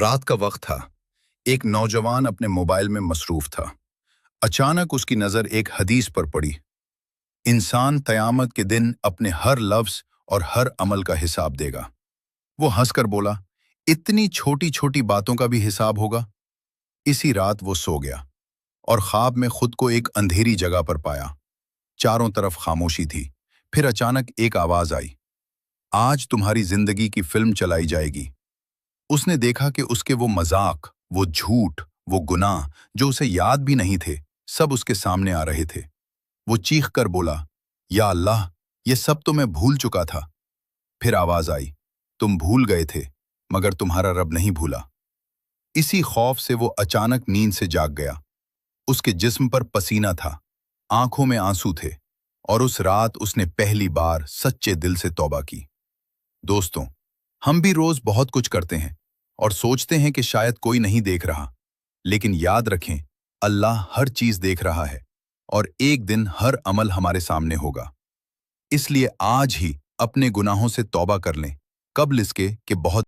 رات کا وقت تھا۔ ایک نوجوان اپنے موبائل میں مصروف تھا۔ اچانک اس کی نظر ایک حدیث پر پڑی۔ انسان قیامت کے دن اپنے ہر لفظ اور ہر عمل کا حساب دے گا۔ وہ ہنس کر بولا، اتنی چھوٹی چھوٹی باتوں کا بھی حساب ہوگا؟ اسی رات وہ سو گیا اور خواب میں خود کو ایک اندھیری جگہ پر پایا۔ چاروں طرف خاموشی تھی۔ پھر اچانک ایک آواز آئی، آج تمہاری زندگی کی فلم چلائی جائے گی۔ اس نے دیکھا کہ اس کے وہ مذاق، وہ جھوٹ، وہ گناہ جو اسے یاد بھی نہیں تھے، سب اس کے سامنے آ رہے تھے۔ وہ چیخ کر بولا، یا اللہ، یہ سب تو میں بھول چکا تھا۔ پھر آواز آئی، تم بھول گئے تھے مگر تمہارا رب نہیں بھولا۔ اسی خوف سے وہ اچانک نیند سے جاگ گیا۔ اس کے جسم پر پسینہ تھا، آنکھوں میں آنسو تھے، اور اس رات اس نے پہلی بار سچے دل سے توبہ کی۔ دوستوں، ہم بھی روز بہت کچھ کرتے ہیں اور سوچتے ہیں کہ شاید کوئی نہیں دیکھ رہا، لیکن یاد رکھیں، اللہ ہر چیز دیکھ رہا ہے اور ایک دن ہر عمل ہمارے سامنے ہوگا۔ اس لیے آج ہی اپنے گناہوں سے توبہ کر لیں، قبل اس کے کہ بہت